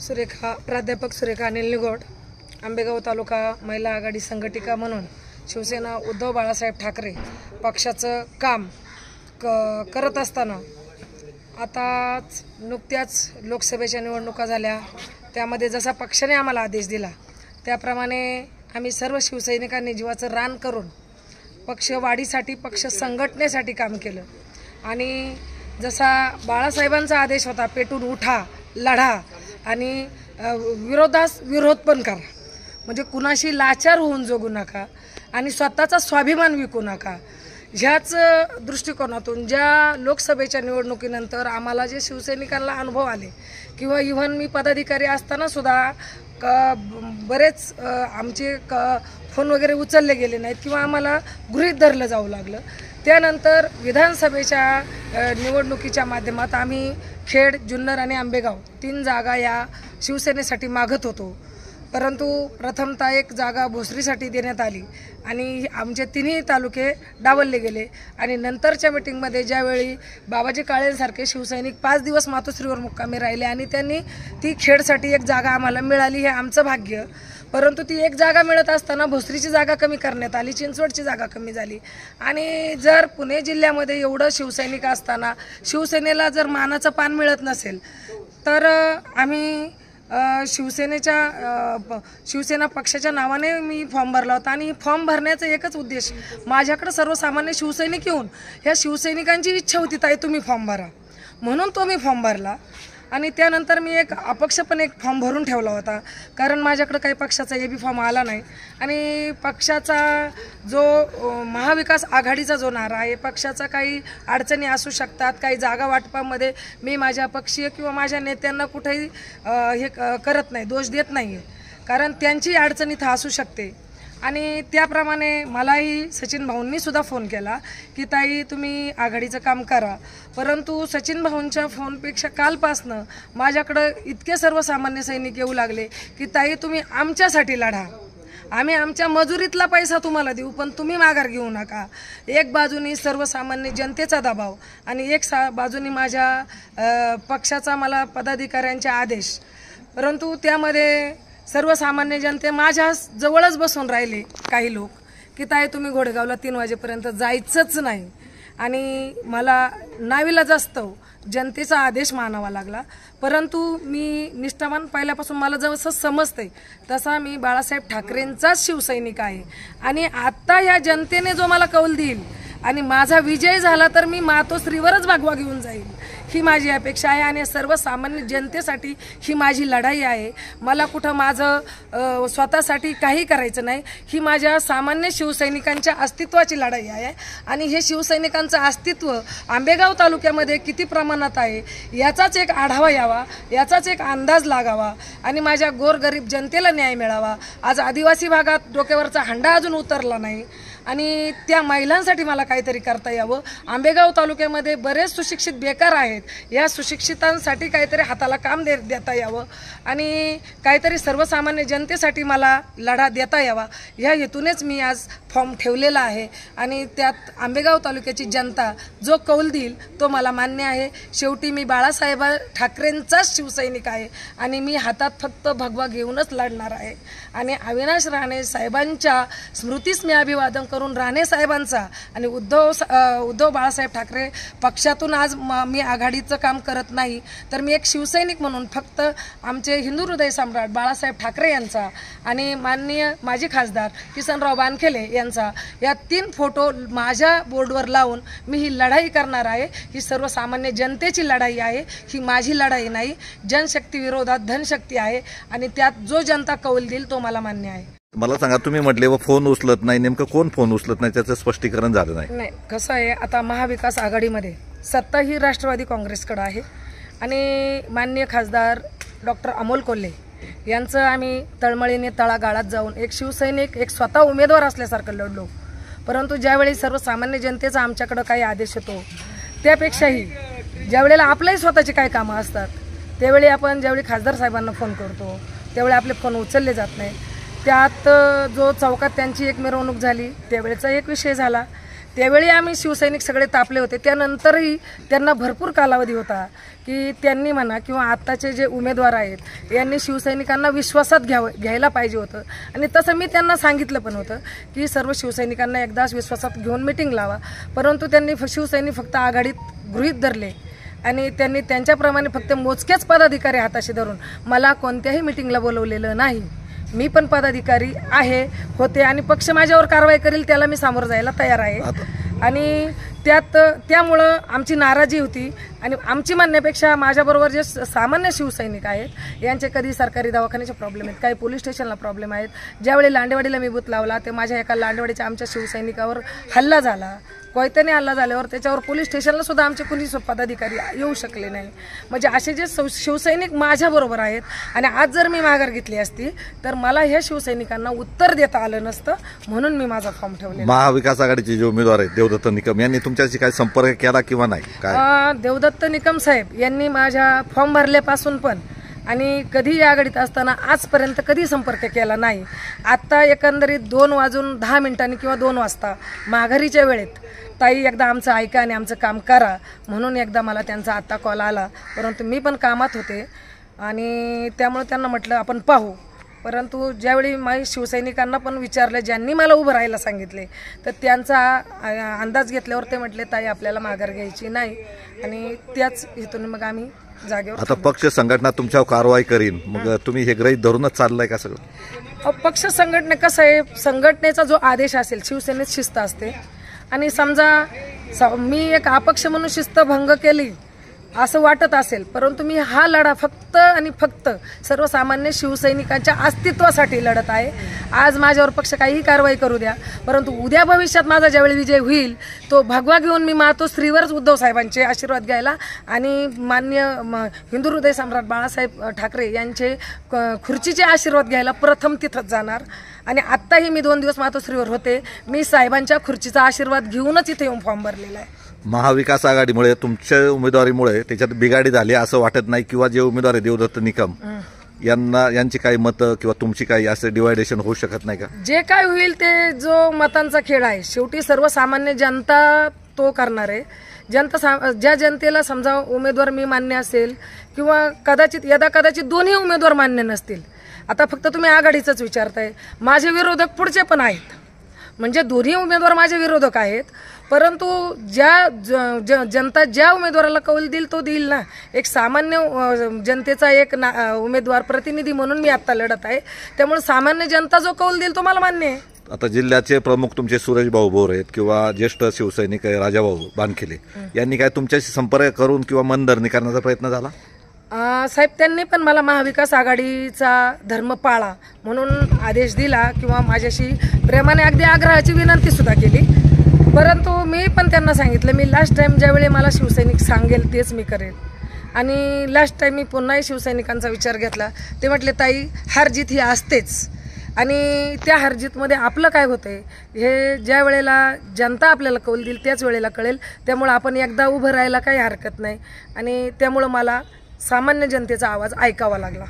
प्राध्यापक सुरेखा अनिल निगोड, आंबेगाव तालुका महिला आघाडी संघटिका म्हणून शिवसेना उद्धव बाळासाहेब ठाकरे पक्षाचं काम करत असताना आताच नुकत्याच लोकसभेच्या निवडणुका झाल्या। त्यामध्ये जसा पक्षाने आम्हाला आदेश दिला त्याप्रमाणे आम्ही सर्व शिवसैनिकांनी जीवाचं रान करून पक्ष वाढीसाठी पक्ष संघटनेसाठी काम केलं आणि जसा बाळासाहेबांचा आदेश होता पेटून उठा, लढा आणि विरोधास विरोध पण करा, म्हणजे कुणाशी लाचार होऊन जगू नका आणि स्वतःचा स्वाभिमान विकू नका। ह्याच दृष्टिकोनातून ज्या लोकसभेच्या निवडणुकीनंतर आम्हाला जे शिवसैनिकांना अनुभव आले किंवा इव्हन मी पदाधिकारी असताना सुद्धा बरेच आमचे फोन वगैरे उचलले गेले नाहीत किंवा आम्हाला गृहीत धरलं जाऊ लागलं। त्यानंतर विधानसभेच्या निवडणुकीच्या माध्यमात आम्ही खेड, जुन्नर आणि आंबेगाव 3 जागा या शिवसेनेसाठी मागत होतो, परंतु प्रथमतः एक जागा भोसरीसाठी देण्यात आली आणि आमचे 3ही तालुके डावलले गेले आणि नंतरच्या मीटिंगमध्ये ज्यावेळी बाबाजी काळेंसारखे शिवसैनिक 5 दिवस मातोश्रीवर मुक्कामी राहिले आणि त्यांनी ती खेडसाठी एक जागा आम्हाला मिळाली, हे आमचं भाग्य। परंतु ती एक जागा मिळत असताना भोसरीची जागा कमी करण्यात आली, चिंचवडची जागा कमी झाली आणि जर पुणे जिल्ह्यामध्ये एवढं शिवसैनिक असताना शिवसेनेला जर मानाचं पान मिळत नसेल तर आम्ही शिवसेना पक्षाच्या नावाने मी फॉर्म भरला होता आणि फॉर्म भरण्याचा एकच उद्देश, माझ्याकडे सर्वसामान्य शिवसैनिक येऊन ह्या शिवसैनिकांची इच्छा होती ताई तुम्ही फॉर्म भरा, म्हणून तो मी फॉर्म भरला। आणि त्यानंतर मी एक अपक्ष पण एक फॉर्म भरून ठेवला होता, कारण माझ्याकडे काही पक्षाचा एबी फॉर्म आला नाही आणि पक्षाचा जो महाविकास आघाडीचा जो नारा आहे, पक्षाचा काही अडचणी असू शकतात, काही जागा वाटपामध्ये मी माझ्या पक्षीय किंवा माझ्या नेत्यांना कुठेही हे करत नाही, दोष देत नाही, कारण त्यांची अडचण इथं असू शकते। आणि त्याप्रमाणे मलाही सचिन भाऊंनी सुद्धा फोन केला की ताई तुम्ही आघाडीचं काम करा, परंतु सचिन भाऊंच्या फोनपेक्षा कालपासनं माझ्याकडं इतके सर्वसामान्य सैनिक येऊ लागले की ताई तुम्ही आमच्यासाठी लढा, आम्ही आमच्या मजुरीतला पैसा तुम्हाला देऊ पण तुम्ही माघार घेऊ नका। एक बाजूनी सर्वसामान्य जनतेचा दबाव आणि एक बाजूनी माझ्या पक्षाचा मला पदाधिकाऱ्यांचे आदेश, परंतु त्यामध्ये सर्वसामान्य जनते माझ्या जवळच बसून राहिले काही लोक की ताई तुम्ही घोडेगावला 3 वाजेपर्यंत जायचंच नाही आणि मला नाविलाजास्तव जनतेचा आदेश मानावा लागला। परंतु मी निष्ठावान पहिल्यापासून मला जसं समजतंय तसा मी बाळासाहेब ठाकरेंचाच शिवसैनिक आहे आणि आत्ता या जनतेने जो मला कौल देईल आणि माझा विजय झाला तर मी मातोश्रीवरच भगवा घेऊन जाईल, ही माझी अपेक्षा आहे आणि सर्वसामान्य जनतेसाठी ही माझी लढाई आहे। मला कुठं माझं स्वतःसाठी काही करायचं नाही, ही माझ्या सामान्य शिवसैनिकांच्या अस्तित्वाची लढाई आहे आणि हे शिवसैनिकांचं अस्तित्व आंबेगाव तालुक्यामध्ये किती प्रमाणात आहे याचाच एक आढावा यावा, याचाच एक अंदाज लागावा आणि माझ्या गोरगरीब जनतेला न्याय मिळावा। आज आदिवासी भागात डोक्यावरचा हंडा अजून उतरला नाही आणि त्या महिलांसाठी मला काहीतरी करता यावं। आंबेगाव तालुक्यामध्ये बरेच सुशिक्षित बेकार आहेत, या सुशिक्षितांसाठी काहीतरी हाताला काम देता यावं आणि काहीतरी सर्वसामान्य जनतेसाठी मला लढा देता यावा, ह्या हेतूनेच मी आज फॉर्म ठेवलेला आहे आणि त्यात आंबेगाव तालुक्याची जनता जो कौल देईल तो मला मान्य आहे। शेवटी मी बाळासाहेब ठाकरेंचाच शिवसैनिक आहे आणि मी हातात फक्त भगवा घेऊनच लढणार आहे आणि अविनाश राणे साहेबांच्या स्मृतीस मी अभिवादन करून राणे साहेबांचा आणि उद्धव बाळासाहेब ठाकरे पक्षातून आज मी आघाडीचं काम करत नाही तर मी एक शिवसैनिक म्हणून फक्त आमचे हिंदू हृदय सम्राट बाळासाहेब ठाकरे यांचा आणि माननीय माजी खासदार किसनराव बानखेले यांचा या 3 फोटो माझ्या बोर्डवर लावून मी ही लढाई करणार आहे। ही सर्वसामान्य जनतेची लढाई आहे, ही माझी लढाई नाही। जनशक्ती विरोधात धनशक्ती आहे आणि त्यात जो जनता कौल देईल तो मला मान्य आहे। मला सांगा, तुम्ही म्हटले व फोन उचलत नाही, नेमकं कोण फोन उचलत नाही त्याचं स्पष्टीकरण झालं नाही? कसं आहे, आता महाविकास आघाडीमध्ये सत्ता ही राष्ट्रवादी काँग्रेसकडे आहे आणि माननीय खासदार डॉक्टर अमोल कोल्हे यांचं आम्ही तळमळीने तळागाळात जाऊन एक शिवसैनिक एक स्वतः उमेदवार असल्यासारखं लढलो, परंतु ज्यावेळी सर्वसामान्य जनतेचा आमच्याकडे काही आदेश येतो त्यापेक्षाही ज्यावेळेला आपल्याही स्वतःची काही कामं असतात त्यावेळी आपण ज्यावेळी खासदार साहेबांना फोन करतो त्यावेळी आपले फोन उचलले जात नाही। त्यात जो चौकात त्यांची एक मिरवणूक झाली त्यावेळेचा एक विषय झाला, त्यावेळी आम्ही शिवसैनिक सगळे तापले होते. त्यानंतरही त्यांना भरपूर कालावधी होता की त्यांनी म्हणा किंवा आत्ताचे जे उमेदवार आहेत यांनी शिवसैनिकांना विश्वासात घ्यायला पाहिजे होतं. आणि तसं मी त्यांना सांगितलं पण होतं की सर्व शिवसैनिकांना एकदाच विश्वासात घेऊन मिटिंग लावा. परंतु त्यांनी शिवसैनिक फक्त आघाडीत गृहीत धरले आणि त्यांनी त्यांच्याप्रमाणे फक्त मोजक्याच पदाधिकारी हाताशी धरून मला कोणत्याही मिटिंगला बोलवलेलं नाही. मी पण पदाधिकारी होते आणि पक्ष माझ्यावर कारवाई करेल त्याला मी सामोरं जायला तयार आहे. आणि त्यामुळं आमची नाराजी होती. आणि आमची म्हणण्यापेक्षा माझ्याबरोबर जे सामान्य शिवसैनिक आहेत यांचे कधी सरकारी दवाखान्याचे प्रॉब्लेम आहेत, काही पोलीस स्टेशनला प्रॉब्लेम आहेत. ज्यावेळी लांडेवाडीला मी बूथ लावला ते माझ्या एका लांडेवाडीच्या आमच्या शिवसैनिकावर हल्ला झाला. कोयत्याने हल्ला झाल्यावर त्याच्यावर पोलीस स्टेशनला सुद्धा आमचे कुणी पदाधिकारी येऊ शकले नाही. म्हणजे असे जे शिवसैनिक माझ्याबरोबर आहेत आणि आज जर मी माघार घेतली असती तर मला ह्या शिवसैनिकांना उत्तर देता आलं नसतं. म्हणून मी माझा फॉर्म ठेवला. महाविकास आघाडीचे जे उमेदवार आहेत देवदत्त निकम यांनी तुमच्याशी काय संपर्क केला किंवा नाही? काय देवदत्त निकम साहेब यांनी माझ्या फॉर्म भरल्यापासून पण आणि कधी या आघाडीत असताना आजपर्यंत कधी संपर्क केला नाही. आत्ता एकंदरीत 2:10 किंवा 2 वाजता माघारीच्या वेळेत ताई एकदा आमचं ऐका आणि आमचं काम करा म्हणून एकदा मला त्यांचा आत्ता कॉल आला. परंतु मी पण कामात होते आणि त्यामुळे त्यांना म्हटलं आपण पाहू. परंतु ज्यावेळी माझ्या शिवसैनिकांना पण विचारलं ज्यांनी मला उभं राहायला सांगितले तर त्यांचा अंदाज घेतल्यावर ते म्हटले ताई आपल्याला माघार घ्यायची नाही. आणि त्याच इथून मग आम्ही जागेवर. आता पक्ष संघटना तुमच्यावर कारवाई करीन मग तुम्ही हे गृहीत धरूनच चाललाय का सगळं? पक्ष संघटने कसं आहे, संघटनेचा जो आदेश असेल शिवसेनेत शिस्त असते. आणि समजा मी एक अपक्ष म्हणून शिस्त भंग केली असं वाटत असेल परंतु मी हा लढा फक्त आणि फक्त सर्वसामान्य शिवसैनिकांच्या अस्तित्वासाठी लढत आहे. आज माझ्यावर पक्ष काहीही कारवाई करू द्या परंतु उद्या भविष्यात माझा ज्यावेळी विजय होईल तो भगवा घेऊन मी मातोश्रीवरच उद्धव साहेबांचे आशीर्वाद घ्यायला आणि माननीय हिंदू हृदय सम्राट बाळासाहेब ठाकरे यांचे खुर्चीचे आशीर्वाद घ्यायला प्रथम तिथंच जाणार. आणि आत्ताही मी 2 दिवस मातोश्रीवर होते. मी साहेबांच्या खुर्चीचा आशीर्वाद घेऊनच इथे येऊन फॉर्म भरलेला आहे. महाविकास आघाडीमुळे तुमच्या उमेदवारीमुळे त्याच्यात बिघाडी झाली असं वाटत नाही किंवा जे उमेदवार आहे देवदत्त निकम यांची काही मतं किंवा तुमची काही असं डिवायडेशन होऊ शकत नाही का? जे काय होईल ते जो मतांचा खेळ आहे शेवटी सर्वसामान्य जनता तो करणार आहे. ज्या जनतेला समजा उमेदवार मी मान्य असेल किंवा कदाचित दोन्ही उमेदवार मान्य नसतील. आता फक्त तुम्ही आघाडीचंच विचारताय. माझे विरोधक पुढचे पण आहेत म्हणजे दोन्ही उमेदवार माझे विरोधक आहेत. परंतु जनता ज्या उमेदवाराला कौल देईल तो देईल ना. एक सामान्य जनतेचा एक उमेदवार प्रतिनिधी म्हणून मी आता लढत आहे. त्यामुळे सामान्य जनता जो कौल देईल तो मला मान्य आहे. आता जिल्ह्याचे प्रमुख तुमचे सुरेश भाऊ भोर आहेत किंवा ज्येष्ठ शिवसैनिक राजाभाऊ बानखेले यांनी काय तुमच्याशी संपर्क करून किंवा मनधरणी करण्याचा प्रयत्न झाला? साहेब त्यांनी पण मला महाविकास आघाडीचा धर्म पाळा म्हणून आदेश दिला किंवा माझ्याशी प्रेमाने अगदी आग्रहाची विनंती सुद्धा केली. परंतु मी पण त्यांना सांगितलं मी लास्ट टाइम ज्यावेळी मला शिवसैनिक सांगेल तेच मी करेल. आणि लास्ट टाइम मी पुन्हाही शिवसैनिकांचा विचार घेतला. ते म्हटले ताई हारजीत ही असतेच आणि त्या हारजीतमध्ये आपलं काय होतंय हे ज्या वेळेला जनता आपल्याला कौल देईल त्याच वेळेला कळेल. त्यामुळं आपण एकदा उभं राहायला काही हरकत नाही. आणि त्यामुळं मला सामान्य जनतेचा आवाज ऐकावा लागला.